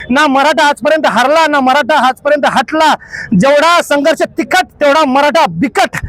ना मराठा आजपर्यंत हरला, ना मराठा आजपर्यंत हटला। जेवढा संघर्ष तिखट तेवढा मराठा बिकट।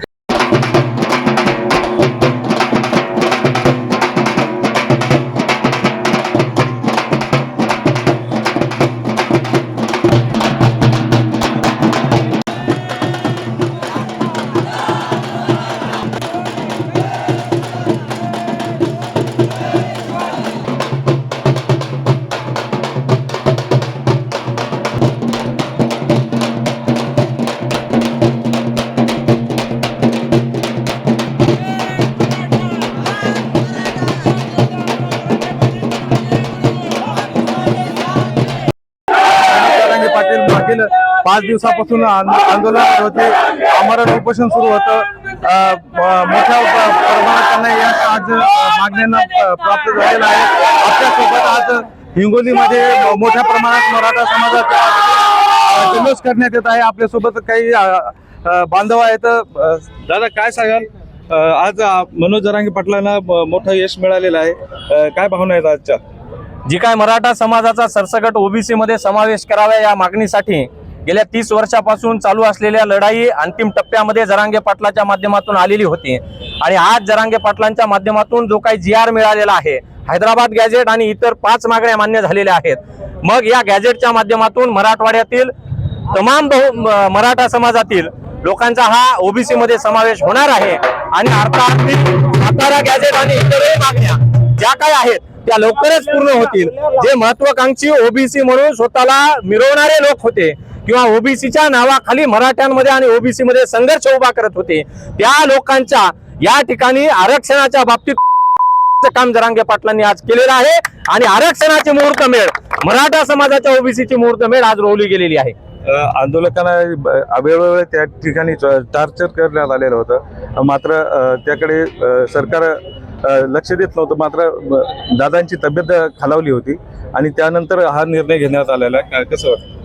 मागील 5 दिवसापासून आंदोलन होते, आमरण उपोषण सुरू होतं। मोठ्या प्रमाणात त्यांना यश आज मागण्यांना प्राप्त झालेलं आहे। आपल्यासोबत आज हिंगोलीमध्ये मोठ्या प्रमाणात मराठा समाजाचा जल्लोष करण्यात येत आहे। आपल्यासोबत काही बांधव आहेत। दादा काय सांगाल, आज मनोज जरांगे पाटलांना मोठं यश मिळालेलं आहे, काय भावना आहेत आजच्या? जी काय मराठा समाजाचा सरसकट ओबीसी मध्ये समावेश करावा या मागणीसाठी गेल्या 30 वर्षापासून चालू असलेल्या लढाई अंतिम टप्प्यामध्ये जरांगे पाटलाच्या माध्यमातून आलेली होती। आणि आज जरांगे पाटलांच्या माध्यमातून जो काही GR मिळालेला आहे, हैदराबाद गॅजेट आणि इतर 5 मागण्या मान्य झालेल्या आहेत। मग या गॅजेटच्या माध्यमातून मराठवाड्यातील तमाम मराठा समाजातील लोकांचा हा ओबीसी मध्ये समावेश होणार आहे। आणि अर्थात सातारा गॅजेट आणि इतरही मागण्या ज्या काही आहेत त्या लवकरच पूर्ण होतील। जे महत्वाकांक्षी ओबीसी म्हणून स्वतःला मिरवणारे लोक होते किंवा ओबीसीच्या नावाखाली मराठ्यांमध्ये आणि ओबीसी मध्ये संघर्ष उभा करत होते, त्या लोकांच्या या ठिकाणी आरक्षणाच्या बाबतीत काम जरांगे पाटलांनी आज केलेलं आहे। आणि आरक्षणाची मुहूर्तमेढ मराठा समाजाच्या ओबीसीची मुहूर्तमेढ आज रोवली गेलेली आहे। आंदोलकांना वेळोवेळी त्या ठिकाणी टार्चर करण्यात आलेलं होतं, मात्र त्याकडे सरकार लक्ष देत नव्हतं। मात्र दादांची तब्येत खालावली होती आणि त्यानंतर हा निर्णय घेण्यात आलेला आहे। कसं वाटतं?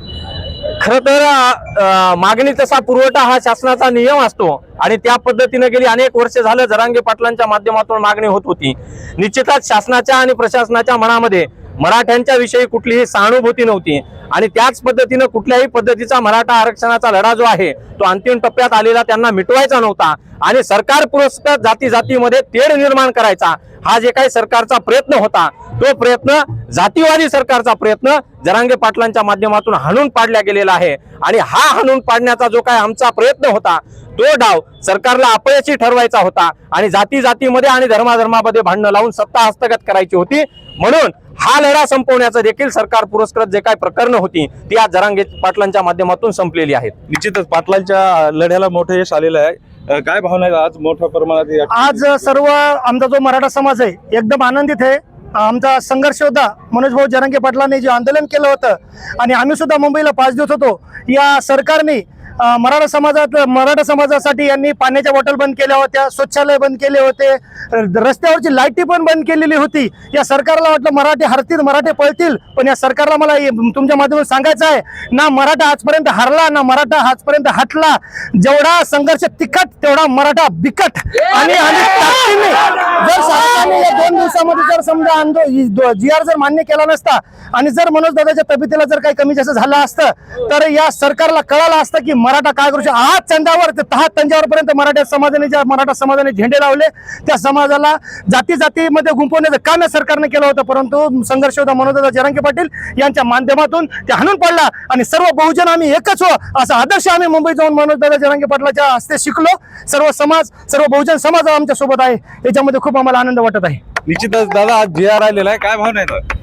खरं तर मागणी तसा पुरवठा हा शासनाचा नियम असतो आणि त्या पद्धतीने गेली अनेक वर्ष झालं जरांगे पाटलांच्या माध्यमातून मागणी होत होती। निश्चितच शासनाच्या आणि प्रशासनाच्या मनामध्ये मराठ्यांच्या विषयी कुठलीही सहानुभूती नव्हती आणि त्याच पद्धतीने कुठल्याही पद्धतीचा मराठा आरक्षणाचा लढा जो आहे तो अंतिम टप्प्यात आलेला त्यांना मिटवायचा नव्हता। आणि सरकार पुरस्कृत जाती जातीमध्ये तेढ निर्माण करायचा हा जे काही सरकारचा प्रयत्न होता, तो प्रयत्न जातीवादी सरकारचा प्रयत्न जरांगे पाटलांच्या माध्यमातून हाणून पाडला गेलेला आहे। आणि हा हाणून पाडण्याचा जो काही आमचा प्रयत्न होता तो डाव सरकारला अपयशी ठरवायचा होता आणि जाती जातीमध्ये आणि धर्माधर्मामध्ये भांडण लावून सत्ता हस्तगत करायची होती। म्हणून हा लढा संपवण्याचं देखील सरकार पुरस्कृत जे काही प्रकरण होती ती आज जरांगे पाटलांच्या माध्यमातून संपलेली आहेत। निश्चितच पाटलांच्या लढ्याला मोठं यश आलेलं आहे। काय भावना आहे आज मोठ्या प्रमाणात? आज सर्व आमचा जो मराठा समाज आहे एकदम आनंदित आहे। आमचा संघर्ष होता, मनोज भाऊ जरांगे पाटलांनी जे आंदोलन केलं होतं आणि आम्ही सुद्धा मुंबईला 5 दिवस होतो, या सरकारने मराठा समाजासाठी यांनी पाण्याच्या बॉटल बंद केल्या होत्या, शौचालय बंद केले होते, रस्त्यावरची लाईटी पण बंद केलेली होती। या सरकारला वाटलं मराठे हरतील, मराठे पळतील, पण या सरकारला मला तुमच्या माध्यमातून सांगायचं आहे, ना मराठा आजपर्यंत हरला, ना मराठा आजपर्यंत हटला। जेवढा संघर्ष तिखट तेवढा मराठा बिकट। आणि ताकदीने जर सरकारने या 2 दिवसामध्ये जर समजा GR जर मान्य केला नसता आणि जर मनोज दादाच्या तब्येतीला जर काही कमी जास्त झालं असतं तर या सरकारला कळालं असतं की मराठा काय करू शकतो। आज चंदावर ते तंजावर पर्यंत मराठा समाजाने झेंडे लावले, त्या समाजाला जाती जातीमध्ये गुंफवण्याचं काम या सरकारने केलं होतं। परंतु संघर्ष होता मनोज जरांगे पाटील यांच्या माध्यमातून ते हाणून पडला आणि सर्व बहुजन आम्ही एकच हो असा आदर्श आम्ही मुंबईत जाऊन मनोज जरांगे पाटलाच्या हस्ते शिकलो। सर्व समाज, सर्व बहुजन समाज आमच्या सोबत आहे, याच्यामध्ये खूप आम्हाला आनंद वाटत आहे। निश्चितच दादा आज GR आलेला आहे, काय भावना आहेत?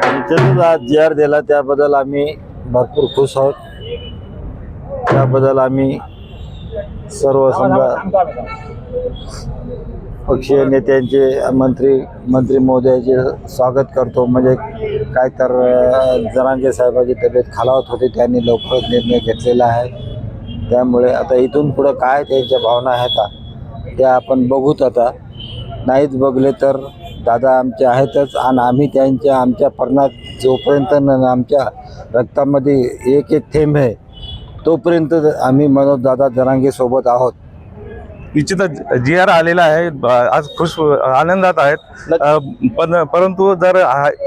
निश्चितच आज GR दिला त्याबद्दल आम्ही भरपूर खुश आहोत। त्याबद्दल आम्ही सर्व समजा पक्षीय नेत्यांचे मंत्री महोदयाचे स्वागत करतो। म्हणजे काय तर जरांगे साहेबांची तब्येत खालावत होती, त्यांनी लवकरच निर्णय घेतलेला आहे। त्यामुळे आता इथून पुढं काय त्यांच्या भावना आहेत त्या आपण बघूत। आता नाहीच बघले तर दादा आमचे आहेतच आणि आम्ही आमच्या पर्णात जोपर्यंत आमच्या रक्तामध्ये एक थेंब आहे तोपर्यंत आम्ही मनोज दादा जरांगे सोबत आहोत। निश्चितच GR आलेला आहे, आज खुश आनंदात आहेत, पण परंतु जर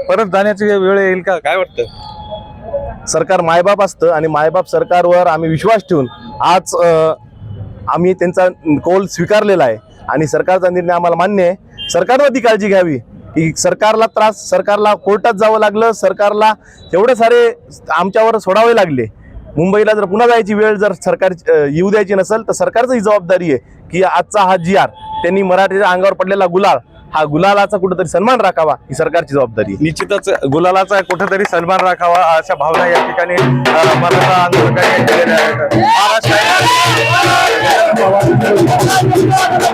परत जाण्याची वेळ येईल का, काय वाटतं? सरकार मायबाप असतं आणि मायबाप सरकारवर आम्ही विश्वास ठेवून आज आम्ही त्यांचा कौल स्वीकारलेला आहे आणि सरकारचा निर्णय आम्हाला मान्य आहे. सरकारनं ती काळजी घ्यावी की सरकारला त्रास, सरकारला कोर्टात जावं लागलं, सरकारला एवढे सारे आमच्यावर सोडावे लागले. मुंबईला जर पुन्हा जायची वेळ जर सरकार येऊ द्यायची नसेल तर सरकारची ही जबाबदारी आहे की आजचा हा GR त्यांनी मराठीच्या अंगावर पडलेला गुलाल, हा गुलालाचा कुठेतरी सन्मान राखावा ही सरकारची जबाबदारी आहे. निश्चितच गुलालाचा कुठेतरी सन्मान राखावा अशा भावना या ठिकाणी मराठा आंदोलकांनी केलेल्या आहेत. महाराष्ट्र